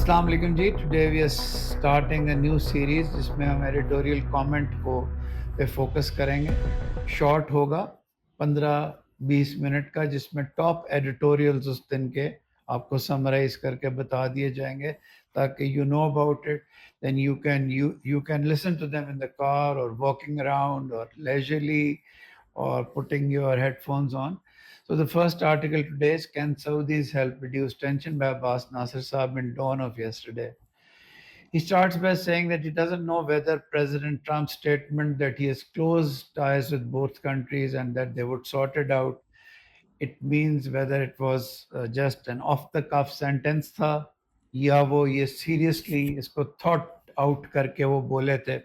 अस्सलाम वालेकुम जी। Today we are starting a new series जिसमें हम एडिटोरियल कमेंट को पे फोकस करेंगे। शॉर्ट होगा 15-20 मिनट का, जिसमें टॉप एडिटोरियल्स उस दिन के आपको समराइज करके बता दिए जाएंगे ताकि you know about it. Then you can listen to them in the car और वॉकिंग अराउंड और leisurely or putting your headphones on. So the first article today is, Can Saudis Help Reduce Tension, by Abbas Nasser Saab in dawn of yesterday. He starts by saying that he doesn't know whether President Trump's statement that he has close ties with both countries and that they would sort it out, it means whether it was just an off the cuff sentence था या वो ये seriously इसको thought out करके वो बोले थे।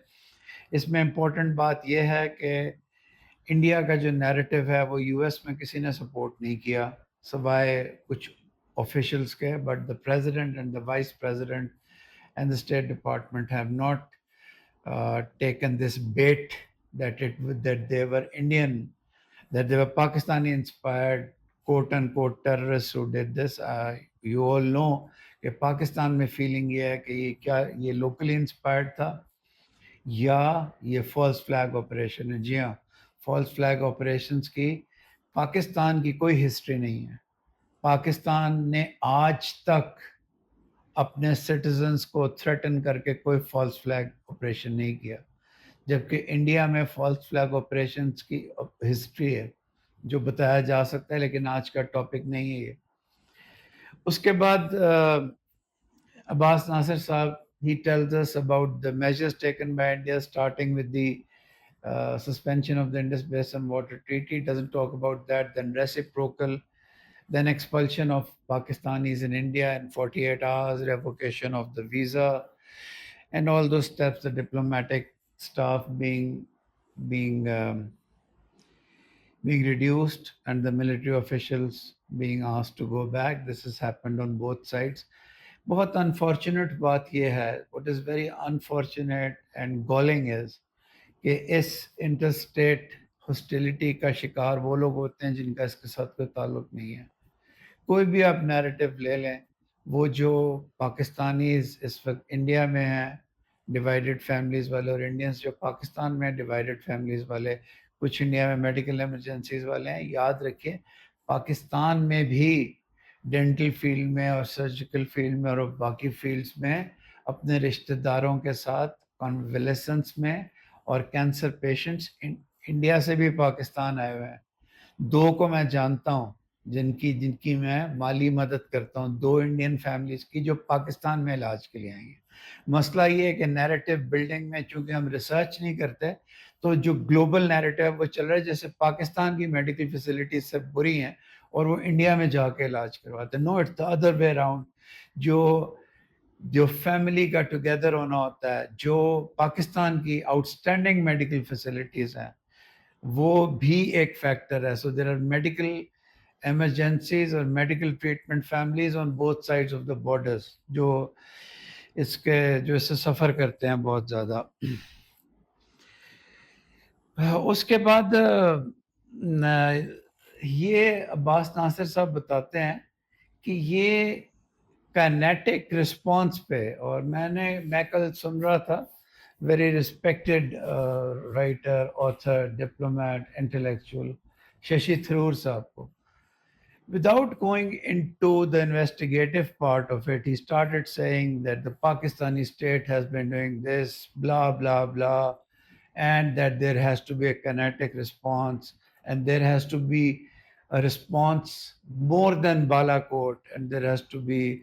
इसमें important बात ये है कि इंडिया का जो नैरेटिव है वो यूएस में किसी ने सपोर्ट नहीं किया सवाए कुछ ऑफिशियल्स के, but the president and the vice president and the State Department have not taken this bait that they were Indian, that they were Pakistani inspired quote unquote terrorists who did this. You all know कि पाकिस्तान में feeling ये है कि ये क्या ये locally inspired था या ये फॉल्स फ्लैग ऑपरेशन है। जी हाँ, फॉल्स फ्लैग ऑपरेशंस की पाकिस्तान की कोई हिस्ट्री नहीं है। पाकिस्तान ने आज तक अपने सिटीजन्स को थ्रेटन करके कोई फॉल्स फ्लैग ऑपरेशन नहीं किया, जबकि इंडिया में फॉल्स फ्लैग ऑपरेशंस की हिस्ट्री है जो बताया जा सकता है, लेकिन आज का टॉपिक नहीं है ये। उसके बाद Abbas Nasser Saab, he tells us about the measures taken by India, starting with the suspension of the Indus Basin Water Treaty. Doesn't talk about that. Then reciprocal, then expulsion of Pakistanis in India in 48 hours, revocation of the visa, and all those steps, the diplomatic staff being being reduced and the military officials being asked to go back. This has happened on both sides. बहुत unfortunate बात यह है, what is very unfortunate and galling is कि इस interstate hostility का शिकार वो लोग होते हैं जिनका इसके साथ कोई ताल्लुक नहीं है। कोई भी आप नैरेटिव ले लें, वो जो पाकिस्तानी इस वक्त इंडिया में हैं डिवाइडेड फैमिलीज़ वाले, और इंडियंस जो पाकिस्तान में डिवाइडेड फैमिलीज़ वाले, कुछ इंडिया में मेडिकल एमरजेंसीज वाले हैं। याद रखिए, पाकिस्तान में भी डेंटल फील्ड में और सर्जिकल फील्ड में और बाकी फील्ड्स में अपने रिश्तेदारों के साथ कॉन्वलेसेंस में, और कैंसर पेशेंट्स इंडिया से भी पाकिस्तान आए हुए हैं। दो को मैं जानता हूँ जिनकी जिनकी मैं माली मदद करता हूँ, दो इंडियन फैमिलीज की जो पाकिस्तान में इलाज के लिए आई हैं। मसला ये है कि नैरेटिव बिल्डिंग में चूंकि हम रिसर्च नहीं करते, तो जो ग्लोबल नैरेटिव वो चल रहा है जैसे पाकिस्तान की मेडिकल फैसिलिटीज सब बुरी हैं और वो इंडिया में जाके इलाज करवाते हैं। No, it's the other way around. जो जो फैमिली का टुगेदर होना होता है, जो पाकिस्तान की आउटस्टैंडिंग मेडिकल फैसिलिटीज हैं, वो भी एक फैक्टर है। So there are medical emergencies और medical treatment families on both sides of the borders जो इससे सफ़र करते हैं बहुत ज़्यादा। उसके बाद ये अब्बास नासिर साहब बताते हैं कि ये काइनेटिक रिस्पॉन्स पे, और मैं कल सुन रहा था very respected writer, author, diplomat, intellectual Shashi Tharoor साहब को, without going into the investigative part of it, he started saying that the Pakistani state has been doing this, blah, blah, blah, and that there has to be a kinetic response, and there has to be a response more than Balakot, and there has to be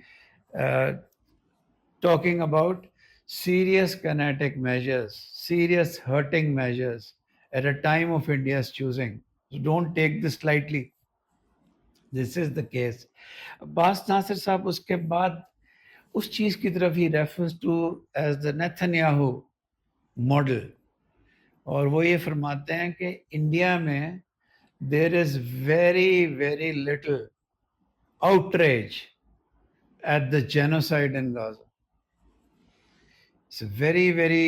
uh, talking about serious kinetic measures, serious hurting measures at a time of India's choosing. So don't take this lightly. This is the case. Abbas Nasir साहब उसके बाद उस चीज की तरफ ही reference to as the Netanyahu model, और वो ये फरमाते हैं कि इंडिया में there is very very little outrage at the genocide in Gaza. It's very very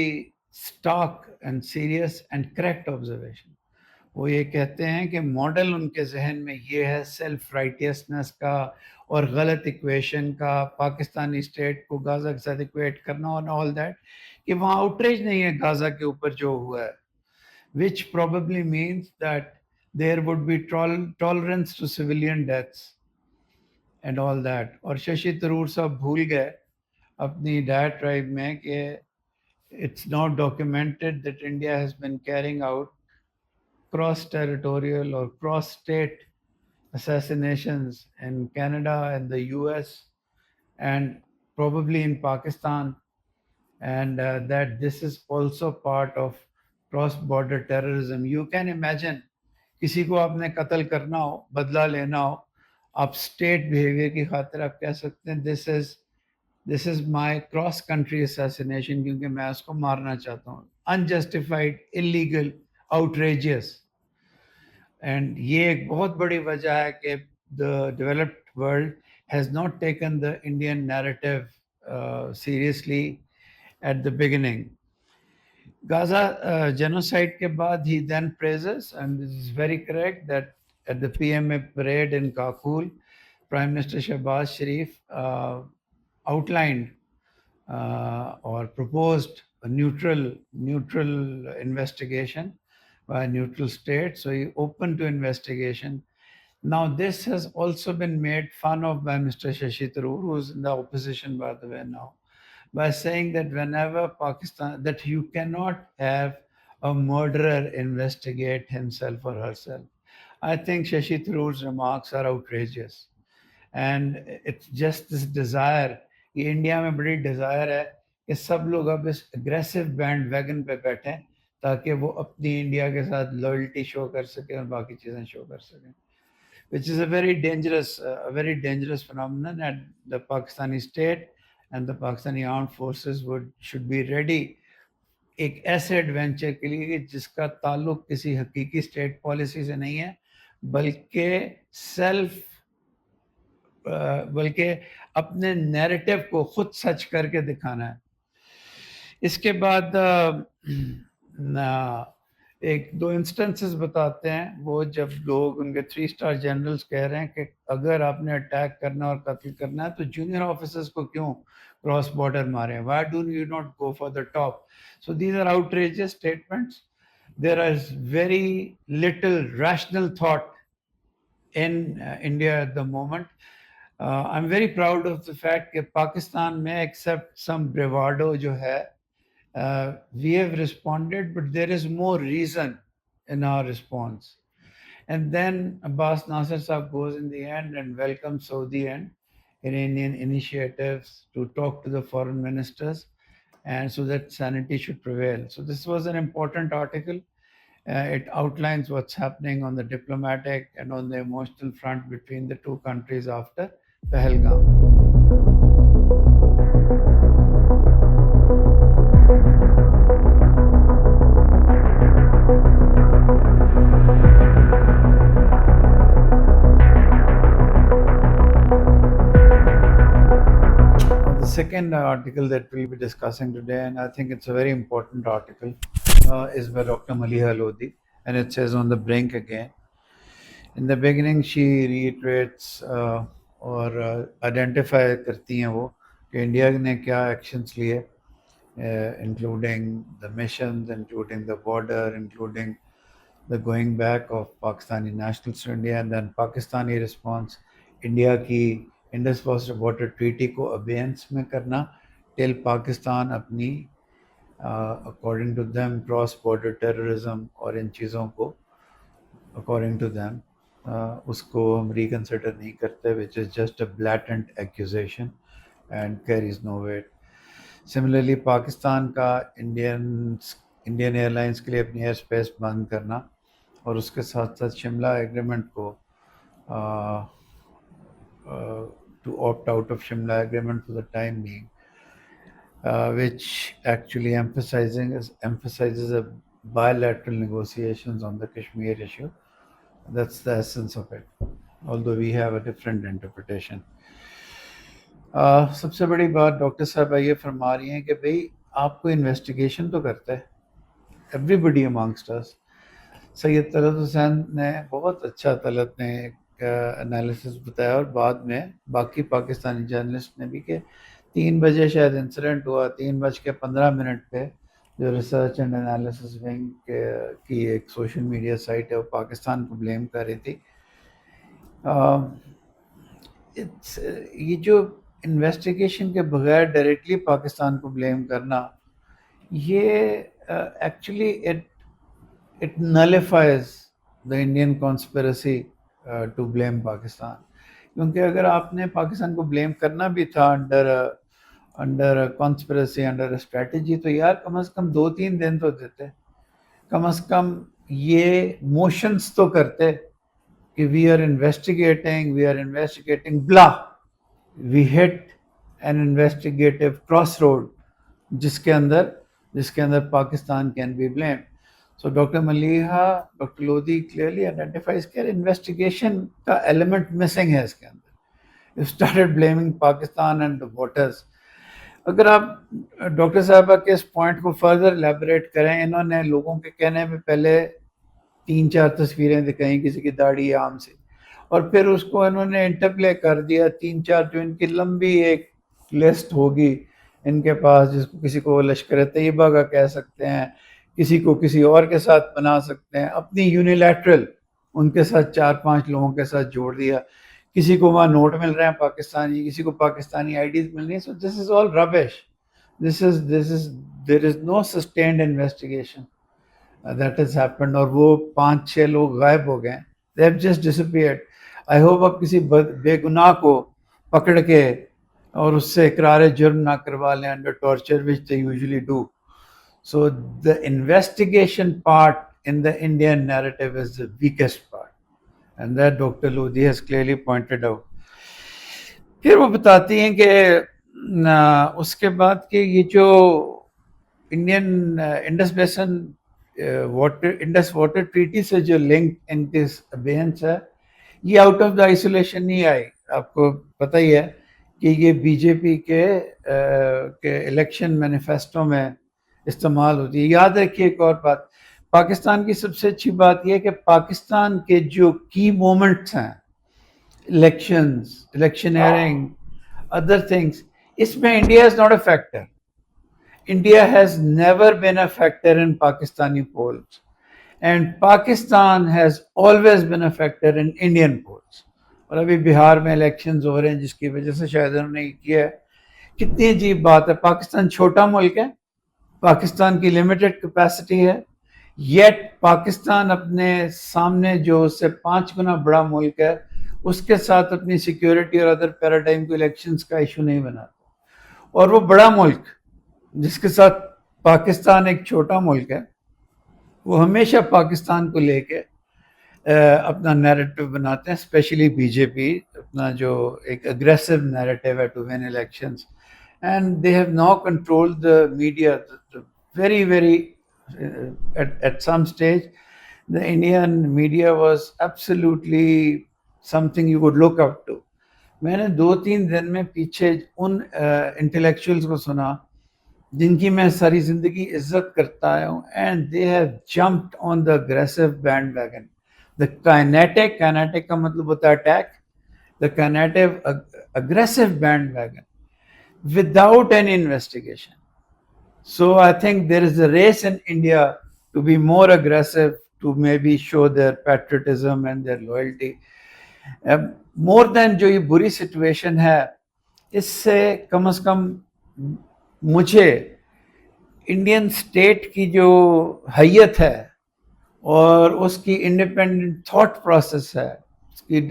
stark and serious and correct observation. वो ये कहते हैं कि मॉडल उनके जहन में ये है सेल्फ राइटियसनेस का और गलत इक्वेशन का, पाकिस्तानी स्टेट को गाजा के साथ इक्वेट करना और ऑल दैट, कि वहाँ आउटरीच नहीं है गाजा के ऊपर जो हुआ है, which probably means that there would be tolerance to civilian deaths and all that. और शशि थरूर साहब भूल गए अपनी डायट्राइब में कि it's not documented that India has been carrying out cross-territorial or cross-state assassinations in Canada and the US and probably in Pakistan, and that this is also part of cross-border terrorism. You can imagine, किसी को आपने कत्ल करना हो, बदला लेना हो, आप स्टेट बिहेवियर की खातिर आप कह सकते हैं this is my cross country assassination, क्योंकि मैं उसको मारना चाहता हूँ, अनजस्टिफाइड, इलीगल, आउटरेजियस। एंड ये एक बहुत बड़ी वजह है कि the developed world has not taken the Indian narrative seriously at the beginning. Gaza genocide के बाद he then praises, and this is very correct, that at the PMA parade in Kabul, Prime Minister Shehbaz Sharif outlined or proposed a neutral investigation by a neutral state. So he opened to investigation. Now this has also been made fun of by Mr. Shashi Tharoor, who's in the opposition by the way now, by saying that whenever Pakistan, that you cannot have a murderer investigate himself or herself. I think Shashi Tharoor's remarks are outrageous. And it's just this desire, ये India में बड़ी desire है कि सब लोग अब इस aggressive band wagon पे बैठें ताकि वो अपनी इंडिया के साथ लॉयल्टी शो कर सकें और बाकी चीज़ें शो कर सकें, which is a very dangerous phenomenon, and the Pakistani state and the Pakistani armed forces should be ready एक ऐसे एडवेंचर के लिए जिसका ताल्लुक किसी हकीकी स्टेट पॉलिसी से नहीं है, बल्कि सेल्फ बल्कि अपने नैरेटिव को खुद सच करके दिखाना है। इसके बाद एक दो इंस्टेंसेस बताते हैं, वो जब लोग उनके 3 स्टार जनरल्स कह रहे हैं कि अगर आपने अटैक करना और कत्ल करना है तो जूनियर ऑफिसर्स को क्यों क्रॉस बॉर्डर मारे, why do you not go for the top. So these are outrageous statements. There is very little rational thought in India at the moment. I'm very proud of the fact that Pakistan may accept some bravado जो है, we have responded, but there is more reason in our response. And then Abbas Nasser Saab goes in the end and welcomes Saudi and Iranian initiatives to talk to the foreign ministers, and so that sanity should prevail. So this was an important article. It outlines what's happening on the diplomatic and on the emotional front between the two countries after Pahalgam. The second article that we'll be discussing today, and I think it's a very important article, is by Dr. Maliha Lodi, and it says on the brink again. In the beginning, she reiterates or identify करती हैं वो कि India ने क्या actions लिए, including the missions, including the border, including the going back of Pakistani nationals to India, and then Pakistani response, India की Indus water treaty को abeyance में करना टिल पाकिस्तान अपनी according to them cross border terrorism और इन चीज़ों को according to them उसको हम रिकन्सिडर नहीं करते, which is just a blatant accusation and carries no weight. Similarly Pakistan का इंडियन एयरलाइंस के लिए अपनी एयर स्पेस बंद करना और उसके साथ साथ शिमला एग्रीमेंट को to opt out of Shimla agreement for the time being, which actually emphasizes a bilateral negotiations on the Kashmir issue. That's the essence of it, although we have a different interpretation. सबसे बड़ी बात doctor साहब ये फरमा रही हैं कि भाई आपको इन्वेस्टिगेशन तो करता है everybody amongst us. Syed Talat Hussain ने बहुत अच्छा, तलत ने एक एनालिसिस बताया, और बाद में बाकी पाकिस्तानी जर्नलिस्ट ने भी, कि 3 बजे शायद इंसिडेंट हुआ, 3:15 पे जो रिसर्च एंड एनालिसिस विंग की एक सोशल मीडिया साइट है, वो पाकिस्तान को ब्लेम कर रही थी। इट्स ये जो इन्वेस्टिगेशन के बगैर डायरेक्टली पाकिस्तान को ब्लेम करना, ये actually it nullifies the Indian conspiracy to blame Pakistan. क्योंकि अगर आपने पाकिस्तान को ब्लेम करना भी था अंडर कॉन्स्पिरसी, अंडर स्ट्रेटजी, तो यार कम से कम 2-3 दिन तो देते, कम से कम ये मोशंस तो करते कि we are investigating blah, we hit an investigative cross road, जिसके अंदर जिसके अंदर Pakistan can be blame. So doctor Maleeha, doctor Lodhi clearly identifies कर इन्वेस्टिगेशन का एलिमेंट मिसिंग है इसके अंदर। You started blaming Pakistan and the voters. अगर आप डॉक्टर साहबा के इस पॉइंट को फर्दर एलैबोरेट करें, इन्होंने लोगों के कहने में पहले 3-4 तस्वीरें दिखाई किसी की दाढ़ी आम से, और फिर उसको इन्होंने इंटरप्ले कर दिया 3-4, जो इनकी लंबी एक लिस्ट होगी इनके पास, जिसको किसी को लश्कर तैयबा का कह सकते हैं, किसी को किसी और के साथ बना सकते हैं, अपनी यूनिलैटरल उनके साथ 4-5 लोगों के साथ जोड़ दिया। किसी को वहाँ नोट मिल रहे हैं पाकिस्तानी, किसी को पाकिस्तानी आईडीज मिल रही हैं। So this is all rubbish. This is there is no sustained investigation that has happened, और वो 5-6 लोग गायब हो गए, they have just disappeared. I hope अब किसी बेगुनाह को पकड़ के और उससे इकरार जुर्म ना करवा लें under torture, which they usually do. So the investigation part in the Indian narrative is the weakest part, and that Dr. Lodhi has clearly pointed out. फिर वो बताती हैं कि उसके बाद कि ये जो इंडियन इंडस बेसन इंडस वाटर ट्रीटी से जो लिंक इनके अबेंस है, ये आउट ऑफ द आइसोलेशन नहीं आई। आपको पता ही है कि ये बीजेपी के इलेक्शन मैनिफेस्टो में इस्तेमाल होती है। याद रखिए एक और बात, पाकिस्तान की सबसे अच्छी बात यह है कि पाकिस्तान के जो की मोमेंट्स हैं, इलेक्शनियरिंग, अदर थिंग्स, इसमें India is not a factor. India has never been a factor in Pakistani polls, and Pakistan has always been a factor in Indian polls. और अभी बिहार में इलेक्शंस हो रहे हैं, जिसकी वजह से शायद उन्होंने किया है। कितनी अजीब बात है, पाकिस्तान छोटा मुल्क है, पाकिस्तान की लिमिटेड कैपेसिटी है, येट पाकिस्तान अपने सामने जो उससे 5 गुना बड़ा मुल्क है, उसके साथ अपनी सिक्योरिटी और अदर पैराडाइम को इलेक्शंस का इशू नहीं बनाता। और वो बड़ा मुल्क जिसके साथ पाकिस्तान एक छोटा मुल्क है, वो हमेशा पाकिस्तान को लेके अपना नैरेटिव बनाते हैं, स्पेशली बीजेपी अपना जो एक अग्रेसिव नैरेटिव है to win elections, and they have now controlled the media very very at some stage. The Indian media was absolutely something you could look up to. मैंने 2-3 दिन में पीछे उन इंटेलेक्चुअल्स को सुना जिनकी मैं सारी जिंदगी इज्जत करता आया हूँ, and they have jumped on the aggressive bandwagon. The kinetic का मतलब होता है attack, the kinetic aggressive bandwagon without any investigation. So I think there is a race in India to be more aggressive, to maybe show their patriotism and their loyalty. More than जो ये बुरी situation है, इससे कम से कम मुझे Indian state की जो हैयत है और उसकी इंडिपेंडेंट थॉट प्रोसेस है,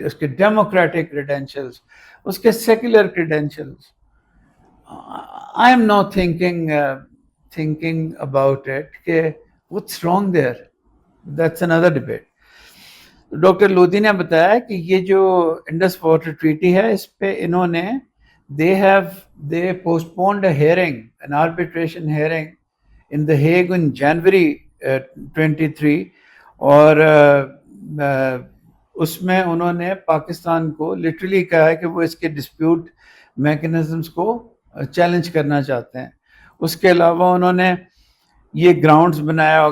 उसके डेमोक्रेटिक क्रेडेंशियल्स, उसके secular credentials, I am now thinking about it कि what's wrong there? That's another debate. Doctor Lodhi ने बताया कि ये जो इंडस वाटर ट्रीटी है, इस पे इन्होंने they postponed a hearing, an arbitration hearing in The Hague in January 23, और उसमें उन्होंने पाकिस्तान को लिटरली कहा है कि वो इसके डिस्प्यूट मैकेनिज्म्स को चैलेंज करना चाहते हैं। उसके अलावा उन्होंने ये ग्राउंड्स बनाया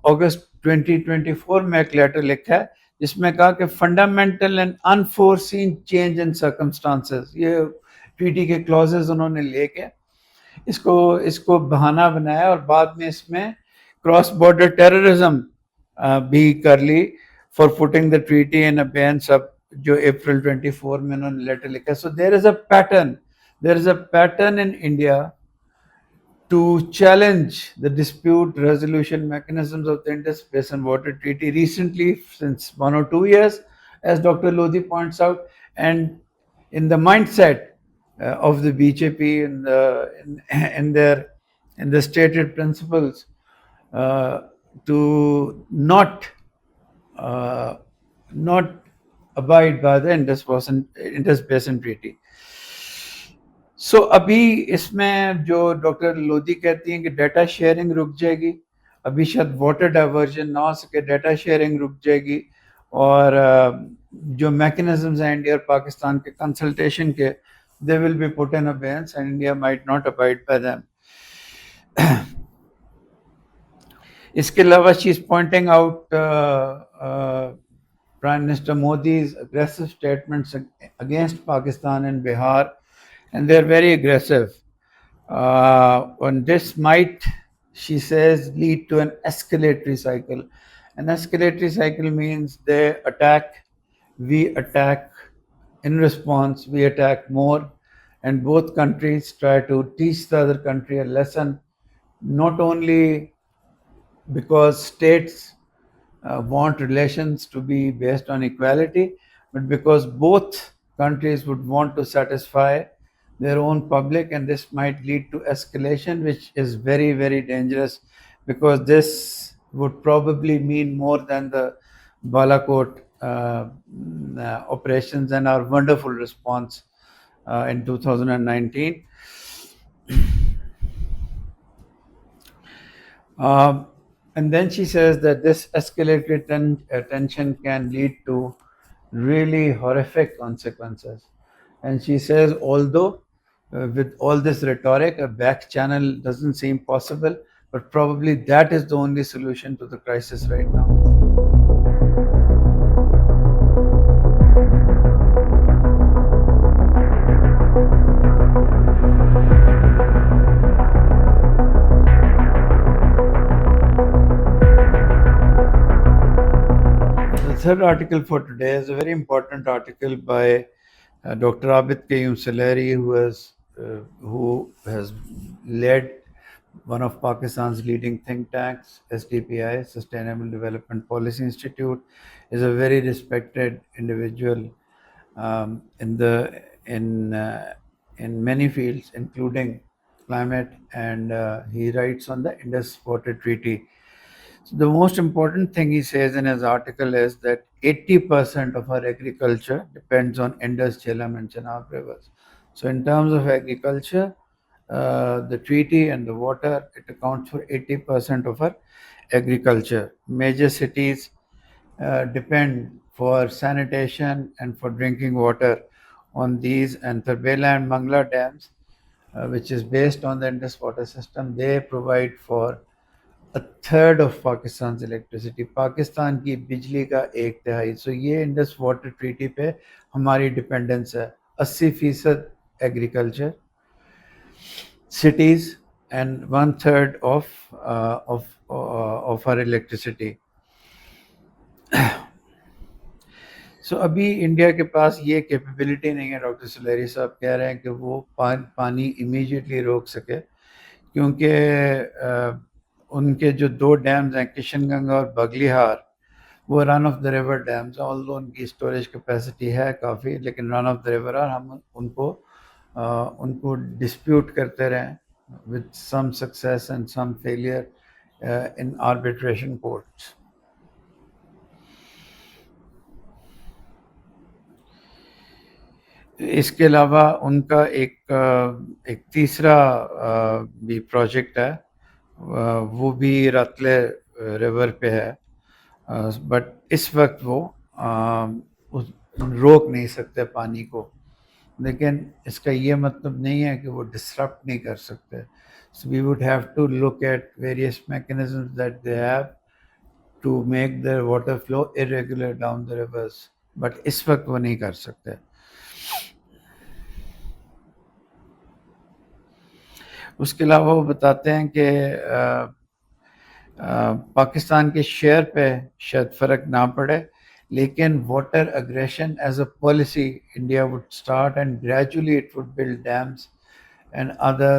अगस्त 2024 में एक लेटर लिखा है जिसमें कहा कि fundamental and unforeseen change in circumstances, ये ट्रीटी के क्लॉजेस उन्होंने लेके इसको इसको बहाना बनाया और बाद में इसमें क्रॉस बॉर्डर टेररिज्म भी कर ली for putting the treaty in abeyance of, जो अप्रैल 24 में उन्होंने लेटर लिखा. So there is a pattern in India to challenge the dispute resolution mechanisms of the Indus Basin Water Treaty recently, since 1 or 2 years, as Dr. Lodi points out, and in the mindset of the BJP in the stated principles to uh, not abide by the Indus Basin Treaty. सो अभी इसमें जो doctor Lodhi कहती हैं कि data sharing रुक जाएगी, अभी शायद वाटर डाइवर्जन ना हो सके, डाटा शेयरिंग रुक जाएगी, और जो मैकेनिज्म्स हैं इंडिया और पाकिस्तान के कंसल्टेशन के, they will be put in abeyance and India might not abide by them. इसके अलावा she is pointing out prime minister मोदी's aggressive statements against Pakistan and Bihar, and they're very aggressive. And this might, she says, lead to an escalatory cycle. An escalatory cycle means they attack, we attack, in response, we attack more, and both countries try to teach the other country a lesson, not only because states want relations to be based on equality, but because both countries would want to satisfy their own public, and this might lead to escalation, which is very, very dangerous, because this would probably mean more than the Balakot operations and our wonderful response in 2019. And then she says that this escalated tension can lead to really horrific consequences. And she says, although with all this rhetoric, a back channel doesn't seem possible, but probably that is the only solution to the crisis right now. The third article for today is a very important article by Dr. Abid Qayyum Saleri, who has led one of Pakistan's leading think tanks, SDPI, Sustainable Development Policy Institute, is a very respected individual in many fields, including climate, and he writes on the Indus Water Treaty. So the most important thing he says in his article is that 80% of our agriculture depends on Indus, Jhelum, and Chenab rivers. So in terms of agriculture, the treaty and the water, it accounts for 80% of our agriculture. Major cities depend for sanitation and for drinking water on these, and Tarbela and Mangla dams, which is based on the Indus water system, they provide for a third of Pakistan's electricity. Pakistan की बिजली का 1/3. सो ये Indus water treaty पे हमारी dependence है. 80% agriculture, cities, and 1/3 of our electricity. सो अभी India के पास ये कैपेबिलिटी नहीं है. डॉक्टर सुलेरी साहब कह रहे हैं कि वो पानी इमीडिएटली रोक सके, क्योंकि उनके जो 2 डैम्स हैं, किशनगंगा और बगलिहार, वो run of the river dams, all दो उनकी स्टोरेज कैपेसिटी है काफ़ी, लेकिन रन ऑफ द रिवर, और हम उनको डिस्प्यूट करते रहें with some success and some failure in arbitration courts. इसके अलावा उनका एक तीसरा भी प्रोजेक्ट है, वो भी रतले रिवर पे है, बट इस वक्त वो रोक नहीं सकते पानी को, लेकिन इसका ये मतलब नहीं है कि वो डिसरप्ट नहीं कर सकते. So we would have to look at various mechanisms that they have to make the water flow irregular down the rivers. But इस वक्त वो नहीं कर सकते. उसके अलावा वो बताते हैं कि पाकिस्तान के शेयर पे शायद फ़र्क ना पड़े, लेकिन water aggression as a policy India would start and gradually it would build dams and other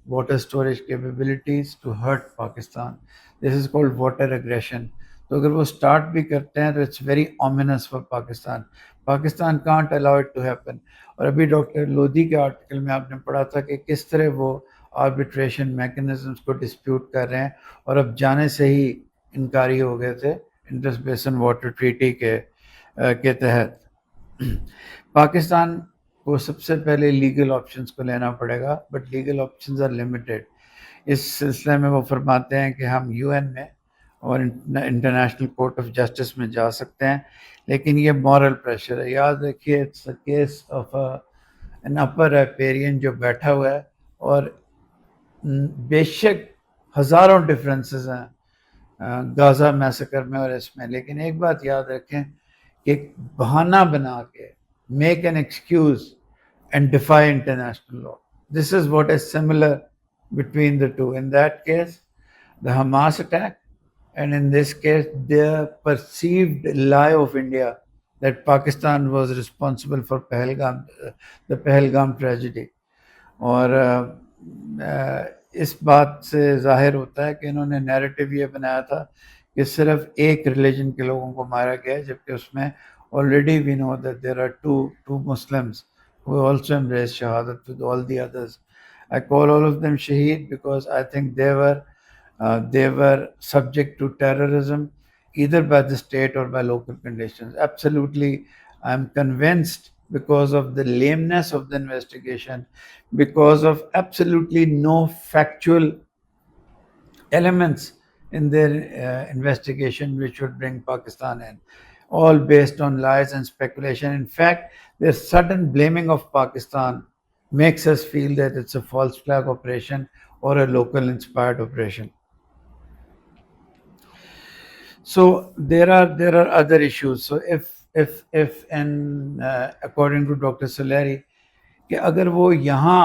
water storage capabilities to hurt Pakistan. This is called water aggression. तो अगर वो स्टार्ट भी करते हैं तो it's very ominous for Pakistan. Pakistan can't allow it to happen. और अभी doctor Lodhi के आर्टिकल में आपने पढ़ा था कि किस तरह वो आर्बिट्रेशन मैकेनिज्म्स को डिस्प्यूट कर रहे हैं और अब जाने से ही इनकारी हो गए थे इंडस बेसिन वाटर ट्रीटी के तहत. पाकिस्तान को सबसे पहले लीगल ऑप्शंस को लेना पड़ेगा, but legal options are limited. इस सिलसिले में वो फरमाते हैं कि हम यूएन में और इंटरनेशनल कोर्ट ऑफ जस्टिस में जा सकते हैं, लेकिन ये मॉरल प्रेशर है. याद रखिए, it's a case of an upper riparian जो बैठा हुआ है, और बेशक हज़ारों डिफरेंसेस हैं गाज़ा मैसेकर में और इसमें, लेकिन एक बात याद रखें कि बहाना बना के make an excuse and defy international law. This is what is similar between the two. In that case, the Hamas attack, and in this case, the perceived lie of India that Pakistan was responsible for the Pahalgam tragedy. और इस बात से जाहिर होता है कि इन्होंने narrative ये बनाया था कि सिर्फ एक रिलीजन के लोगों को मारा गया, जबकि उसमें already we know that there are two Muslims who also embraced Shahadat with all the others. I call all of them Shaheed because I think they were subject to terrorism either by the state or by local conditions. Absolutely, I'm convinced, because of the lameness of the investigation, because of absolutely no factual elements in their investigation which would bring Pakistan in, all based on lies and speculation. In fact, their sudden blaming of Pakistan makes us feel that it's a false flag operation or a local inspired operation. So there are other issues. So if and according to Dr. Soleri, कि अगर वो यहाँ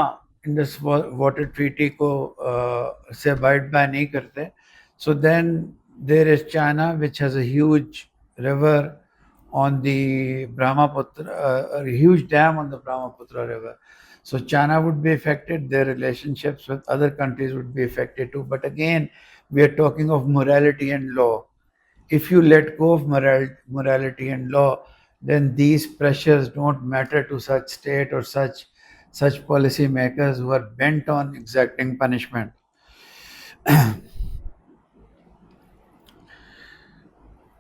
Indus water treaty को से abide by नहीं करते, so then there is China, which has a huge river on the Brahmaputra, a huge dam on the Brahmaputra river. So China would be affected, their relationships with other countries would be affected too. But again, we are talking of morality and law. If you let go of morality and law, then these pressures don't matter to such state or such policy makers who are bent on exacting punishment.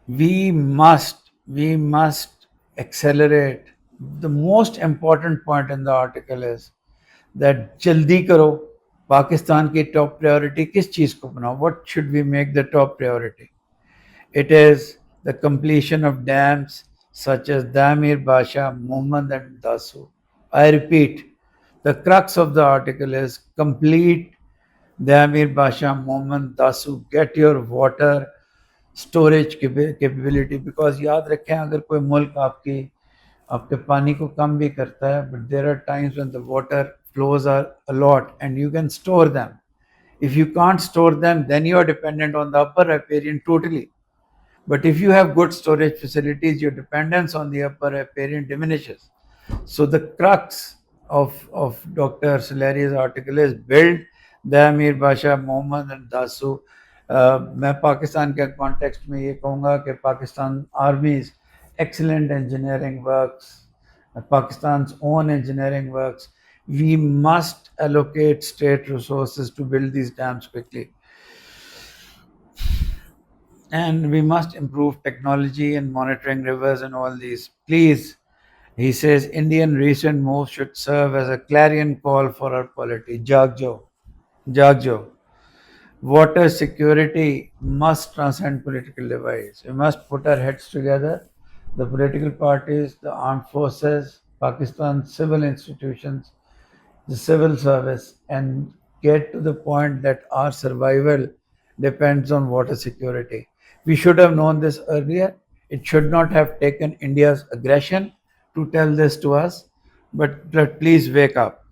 we must accelerate. The most important point in the article is that jaldi karo, Pakistan ki top priority kis cheez ko banao? What should we make the top priority? It is the completion of dams such as Damir Basha, Muhammad and Dasu. I repeat, the crux of the article is complete Damir Basha, Muhammad, Dasu. Get your water storage capability, because याद रखें, अगर कोई मुल्क आपके पानी को कम भी करता है, but there are times when the water flows are a lot and you can store them. If you can't store them, then you are dependent on the upper riparian totally. But if you have good storage facilities, your dependence on the upper riparian diminishes. So the crux of Dr. Soleri's article is build the Amir Basha, Mohammed and Dasu. मैं पाकिस्तान के context में ये कहूँगा कि Pakistan आर्मीज excellent engineering works, Pakistan's own engineering works. We must allocate state resources to build these dams quickly. And we must improve technology and monitoring rivers and all these. Please, he says, Indian recent moves should serve as a clarion call for our polity. Jagjo, Jagjo. Water security must transcend political divides. We must put our heads together, the political parties, the armed forces, Pakistan's civil institutions, the civil service, and get to the point that our survival depends on water security. We should have known this earlier. It should not have taken India's aggression to tell this to us, but please wake up.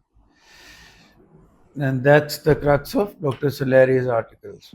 And that's the crux of Dr. Solari's articles.